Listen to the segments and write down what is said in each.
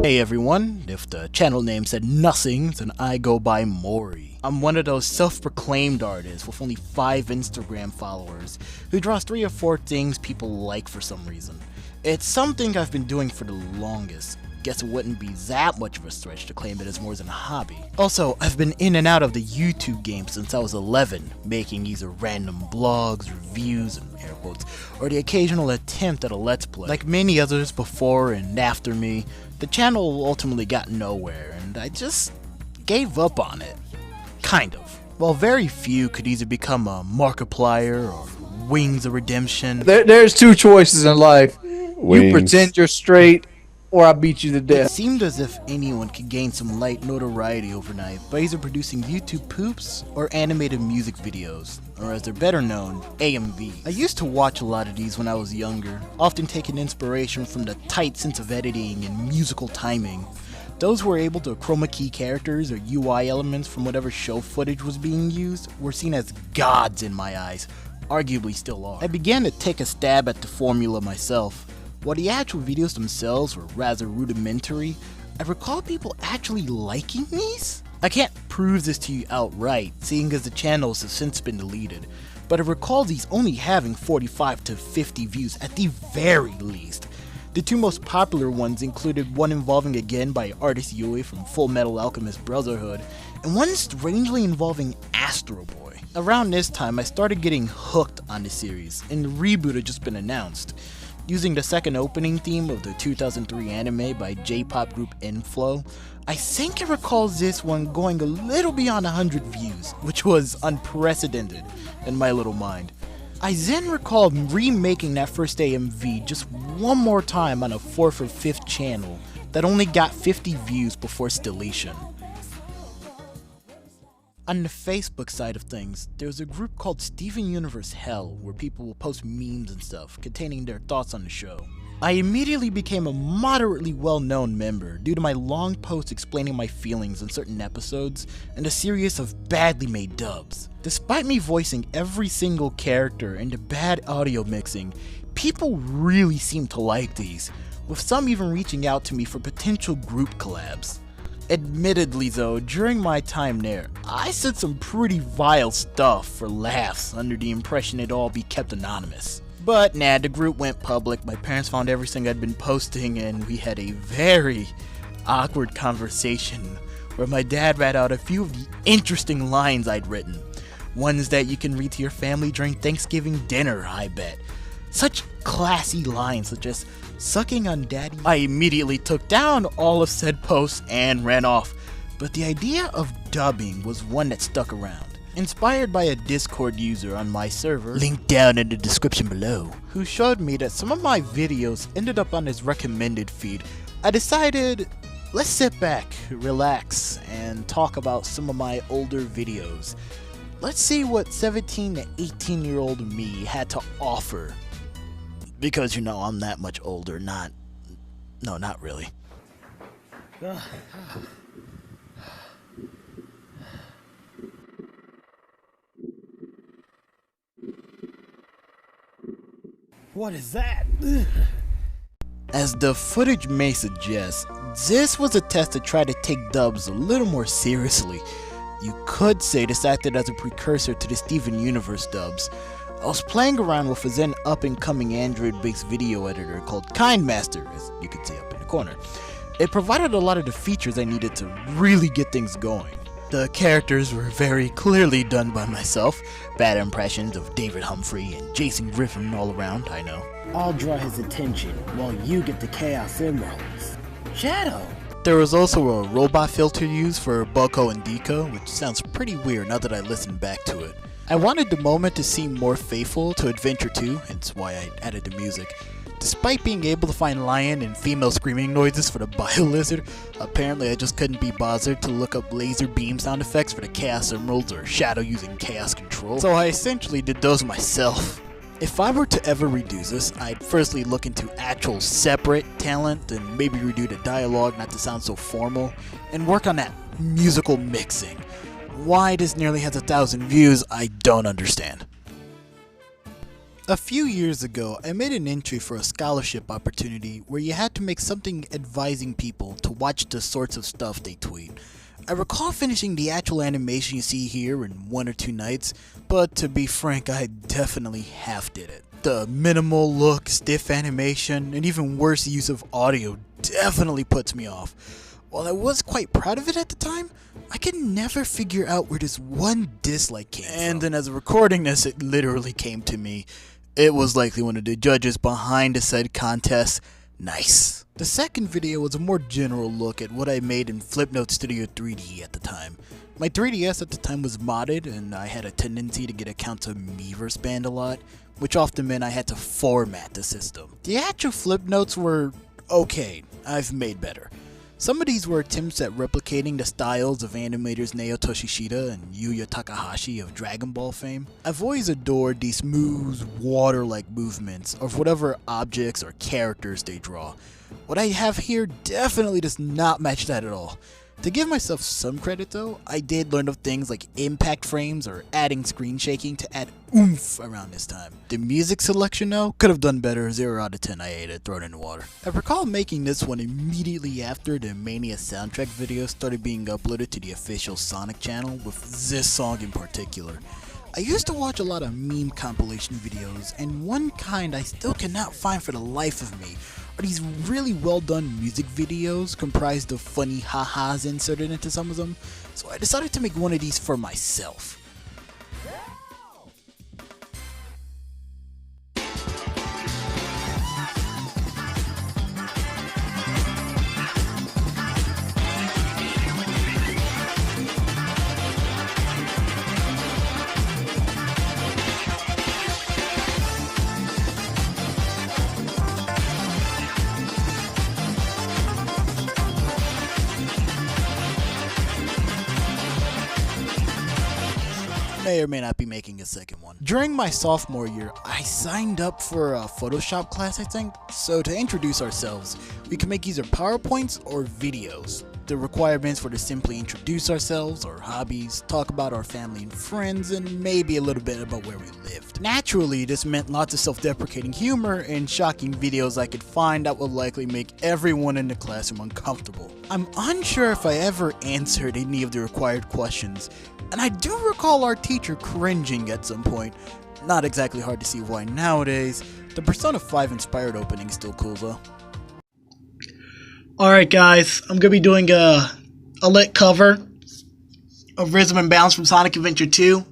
Hey everyone, if the channel name said nothing, then I go by Mori. I'm one of those self-proclaimed artists with only 5 Instagram followers who draws 3 or 4 things people like for some reason. It's something I've been doing for the longest. Guess it wouldn't be that much of a stretch to claim it as more than a hobby. Also, I've been in and out of the YouTube game since I was 11, making either random blogs, reviews, and air quotes, or the occasional attempt at a let's play. Like many others before and after me, the channel ultimately got nowhere, and I just gave up on it. Kind of. While very few could either become a Markiplier or Wings of Redemption. There's 2 choices in life. Wings. You pretend you're straight, or I beat you to death. It seemed as if anyone could gain some light notoriety overnight by either producing YouTube poops or animated music videos, or as they're better known, AMV. I used to watch a lot of these when I was younger, often taking inspiration from the tight sense of editing and musical timing. Those who were able to chroma key characters or UI elements from whatever show footage was being used were seen as gods in my eyes, arguably still are. I began to take a stab at the formula myself. While the actual videos themselves were rather rudimentary, I recall people actually liking these? I can't prove this to you outright, seeing as the channels have since been deleted, but I recall these only having 45 to 50 views at the very least. The 2 most popular ones included one involving a Gen by artist Yui from Full Metal Alchemist Brotherhood, and one strangely involving Astro Boy. Around this time, I started getting hooked on the series, and the reboot had just been announced. Using the second opening theme of the 2003 anime by J-pop group Inflow, I think I recall this one going a little beyond 100 views, which was unprecedented in my little mind. I then recall remaking that first AMV just one more time on a 4th or 5th channel that only got 50 views before its deletion. On the Facebook side of things, there's a group called Steven Universe Hell where people will post memes and stuff containing their thoughts on the show. I immediately became a moderately well-known member due to my long posts explaining my feelings on certain episodes and a series of badly made dubs. Despite me voicing every single character and the bad audio mixing, people really seem to like these, with some even reaching out to me for potential group collabs. Admittedly though, during my time there, I said some pretty vile stuff for laughs under the impression it'd all be kept anonymous. But nah, the group went public, my parents found everything I'd been posting, and we had a very awkward conversation where my dad read out a few of the interesting lines I'd written. Ones that you can read to your family during Thanksgiving dinner, I bet. Such classy lines such as sucking on daddy. I immediately took down all of said posts and ran off, but the idea of dubbing was one that stuck around. Inspired by a Discord user on my server, linked down in the description below, who showed me that some of my videos ended up on his recommended feed, I decided, let's sit back, relax, and talk about some of my older videos. Let's see what 17 to 18-year-old me had to offer. Because, you know, I'm that much older, not really. What is that? As the footage may suggest, this was a test to try to take dubs a little more seriously. You could say this acted as a precursor to the Steven Universe dubs. I was playing around with a then up-and-coming Android-based video editor called KindMaster, as you can see up in the corner. It provided a lot of the features I needed to really get things going. The characters were very clearly done by myself, bad impressions of David Humphrey and Jason Griffin all around, I know. I'll draw his attention while you get the Chaos Emeralds. Shadow! There was also a robot filter used for Bucko and Deco, which sounds pretty weird now that I listen back to it. I wanted the moment to seem more faithful to Adventure 2, hence why I added the music. Despite being able to find lion and female screaming noises for the Bio-Lizard, apparently I just couldn't be bothered to look up laser beam sound effects for the Chaos Emeralds or Shadow using Chaos Control, so I essentially did those myself. If I were to ever redo this, I'd firstly look into actual separate talent and maybe redo the dialogue not to sound so formal, and work on that musical mixing. Why this nearly has 1,000 views, I don't understand. A few years ago, I made an entry for a scholarship opportunity where you had to make something advising people to watch the sorts of stuff they tweet. I recall finishing the actual animation you see here in 1 or 2 nights, but to be frank, I definitely half did it. The minimal look, stiff animation, and even worse use of audio definitely puts me off. While I was quite proud of it at the time, I could never figure out where this one dislike came from. And then as a recording this, it literally came to me. It was likely one of the judges behind the said contest. Nice. The second video was a more general look at what I made in Flipnote Studio 3D at the time. My 3DS at the time was modded, and I had a tendency to get accounts of Miiverse banned a lot, which often meant I had to format the system. The actual Flipnotes were okay. I've made better. Some of these were attempts at replicating the styles of animators Naoto Toshishida and Yuya Takahashi of Dragon Ball fame. I've always adored these smooth, water-like movements of whatever objects or characters they draw. What I have here definitely does not match that at all. To give myself some credit though, I did learn of things like impact frames or adding screen shaking to add oomph around this time. The music selection though, could have done better. 0 out of 10 I ate it, throw it in the water. I recall making this one immediately after the Mania soundtrack video started being uploaded to the official Sonic channel, with this song in particular. I used to watch a lot of meme compilation videos, and one kind I still cannot find for the life of me are these really well done music videos comprised of funny ha-has inserted into some of them, so I decided to make one of these for myself. May or may not be making a second one. During my sophomore year, I signed up for a Photoshop class, I think. So to introduce ourselves, we can make either PowerPoints or videos. The requirements were to simply introduce ourselves, our hobbies, talk about our family and friends, and maybe a little bit about where we lived. Naturally, this meant lots of self-deprecating humor and shocking videos I could find that would likely make everyone in the classroom uncomfortable. I'm unsure if I ever answered any of the required questions, and I do recall our teacher cringing at some point. Not exactly hard to see why nowadays. The Persona 5 inspired opening is still cool though. Alright guys, I'm gonna be doing a lit cover of Rhythm and Bounce from Sonic Adventure 2.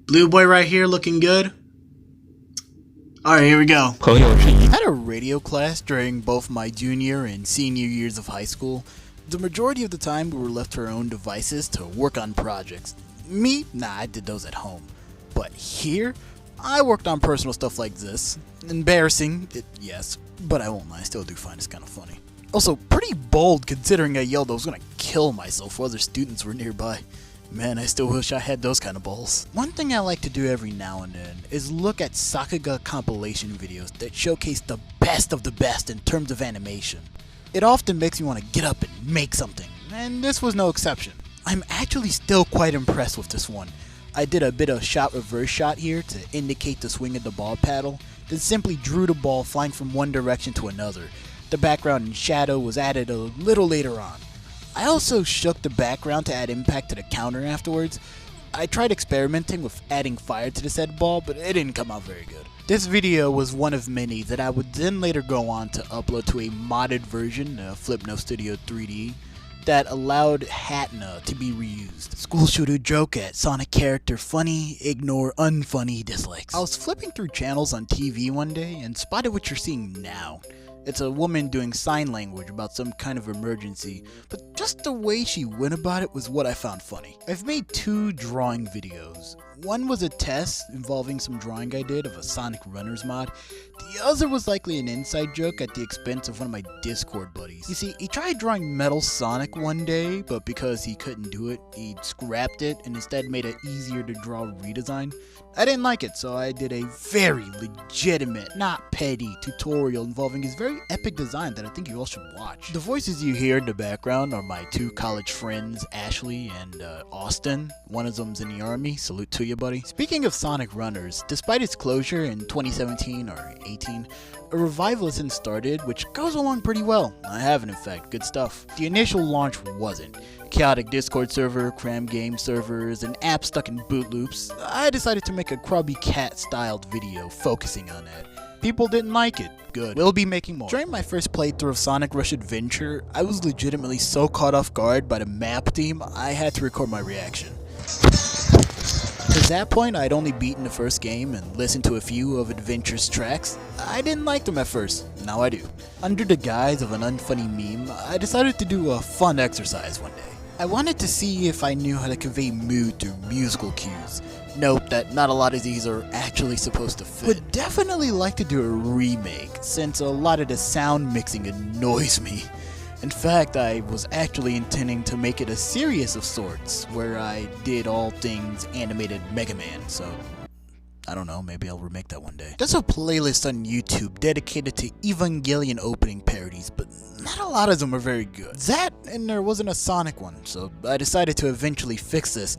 Blue Boy right here looking good. Alright, here we go. I had a radio class during both my junior and senior years of high school. The majority of the time we were left to our own devices to work on projects. Me? Nah, I did those at home. But here, I worked on personal stuff like this. Embarrassing, yes, but I won't lie, I still do find this kind of funny. Also, pretty bold considering I yelled I was gonna kill myself while other students were nearby. Man, I still wish I had those kind of balls. One thing I like to do every now and then is look at Sakuga compilation videos that showcase the best of the best in terms of animation. It often makes me want to get up and make something, and this was no exception. I'm actually still quite impressed with this one. I did a bit of shot reverse shot here to indicate the swing of the ball paddle, then simply drew the ball flying from one direction to another. The background and shadow was added a little later on. I also shook the background to add impact to the counter afterwards. I tried experimenting with adding fire to the said ball, but it didn't come out very good. This video was one of many that I would then later go on to upload to a modded version of Flipnote Studio 3D that allowed Hatna to be reused. School shooter joke at Sonic character funny, ignore unfunny dislikes. I was flipping through channels on TV one day and spotted what you're seeing now. It's a woman doing sign language about some kind of emergency, but just the way she went about it was what I found funny. I've made 2 drawing videos. One was a test involving some drawing I did of a Sonic Runners mod. The other was likely an inside joke at the expense of one of my Discord buddies. You see, he tried drawing Metal Sonic one day, but because he couldn't do it, he scrapped it and instead made it easier to draw redesign. I didn't like it, so I did a very legitimate, not petty, tutorial involving his very epic design that I think you all should watch. The voices you hear in the background are my two college friends, Ashley and Austin. One of them's in the army. Salute to you, buddy. Speaking of Sonic Runners, despite its closure in 2017 or 18, a revival has since started, which goes along pretty well. I haven't, in fact. Good stuff. The initial launch wasn't. Chaotic Discord server, cram game servers, and apps stuck in boot loops. I decided to make a Krabby Cat styled video focusing on that. People didn't like it. Good. We'll be making more. During my first playthrough of Sonic Rush Adventure, I was legitimately so caught off guard by the map theme, I had to record my reaction. At that point, I'd only beaten the first game and listened to a few of Adventure's tracks. I didn't like them at first, now I do. Under the guise of an unfunny meme, I decided to do a fun exercise one day. I wanted to see if I knew how to convey mood through musical cues. Note that not a lot of these are actually supposed to fit. Would definitely like to do a remake, since a lot of the sound mixing annoys me. In fact, I was actually intending to make it a series of sorts, where I did all things animated Mega Man, so I don't know, maybe I'll remake that one day. There's a playlist on YouTube dedicated to Evangelion opening parodies, but not a lot of them are very good. That, and there wasn't a Sonic one, so I decided to eventually fix this.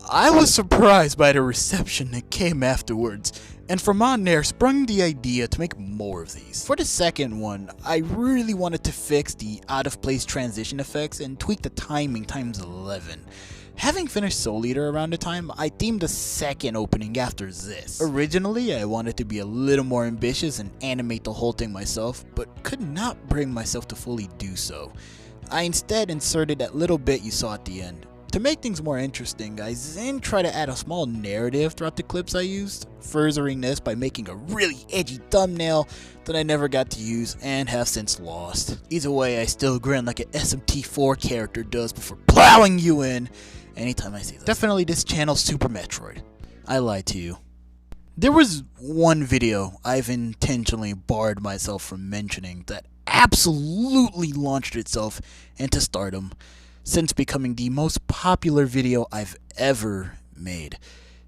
I was surprised by the reception that came afterwards, and from on there sprung the idea to make more of these. For the second one, I really wanted to fix the out-of-place transition effects and tweak the timing times 11. Having finished Soul Eater around the time, I themed the second opening after this. Originally, I wanted to be a little more ambitious and animate the whole thing myself, but could not bring myself to fully do so. I instead inserted that little bit you saw at the end. To make things more interesting, I then tried to add a small narrative throughout the clips I used, furthering this by making a really edgy thumbnail that I never got to use and have since lost. Either way, I still grin like an SMT4 character does before plowing you in anytime I see this. Definitely this channel's Super Metroid. I lied to you. There was one video I've intentionally barred myself from mentioning that absolutely launched itself into stardom, since becoming the most popular video I've ever made.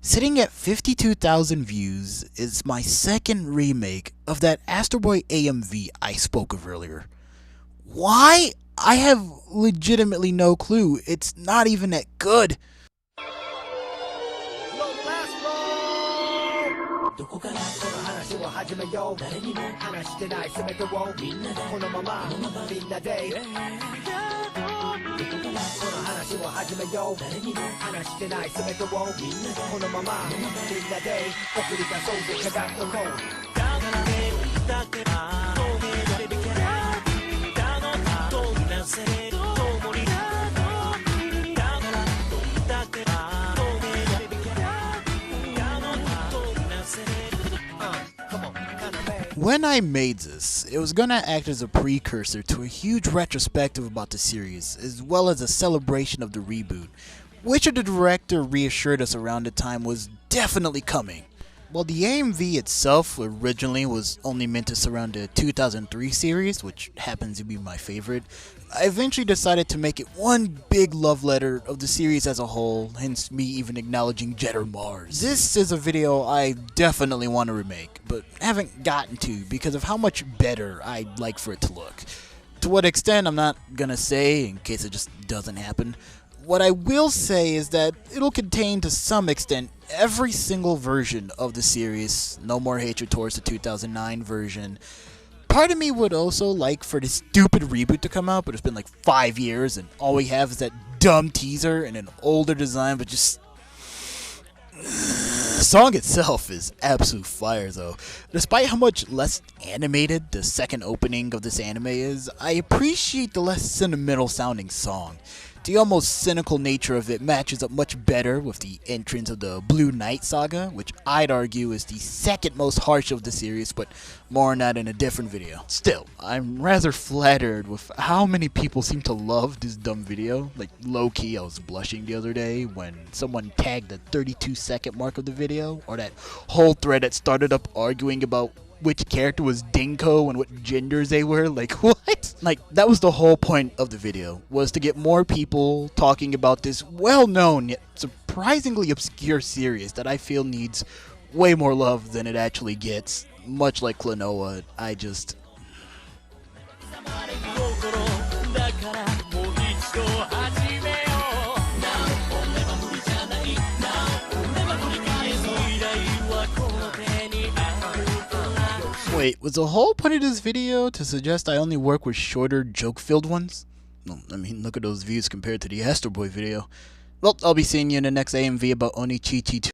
Sitting at 52,000 views is my second remake of that Astro Boy AMV I spoke of earlier. Why? I have legitimately no clue. It's not even that good. When I made this, it was gonna act as a precursor to a huge retrospective about the series, as well as a celebration of the reboot, which the director reassured us around the time was definitely coming. While the AMV itself originally was only meant to surround the 2003 series, which happens to be my favorite, I eventually decided to make it one big love letter of the series as a whole, hence me even acknowledging Jetter Mars. This is a video I definitely want to remake, but haven't gotten to because of how much better I'd like for it to look. To what extent, I'm not gonna say, in case it just doesn't happen. What I will say is that it'll contain, to some extent, every single version of the series. No more hatred towards the 2009 version. Part of me would also like for this stupid reboot to come out, but it's been like 5 years and all we have is that dumb teaser and an older design, but just... The song itself is absolute fire though. Despite how much less animated the second opening of this anime is, I appreciate the less sentimental sounding song. The almost cynical nature of it matches up much better with the entrance of the Blue Knight saga, which I'd argue is the second most harsh of the series, but more on that in a different video. Still, I'm rather flattered with how many people seem to love this dumb video. Like, low-key, I was blushing the other day when someone tagged the 32-second mark of the video, or that whole thread that started up arguing about which character was Dinko and what genders they were. Like, what? Like, that was the whole point of the video, was to get more people talking about this well-known yet surprisingly obscure series that I feel needs way more love than it actually gets. Much like Klonoa, I just... Wait, was the whole point of this video to suggest I only work with shorter, joke-filled ones? Well, I mean, look at those views compared to the Astro Boy video. Well, I'll be seeing you in the next AMV about Oni-Chi-Chi 2.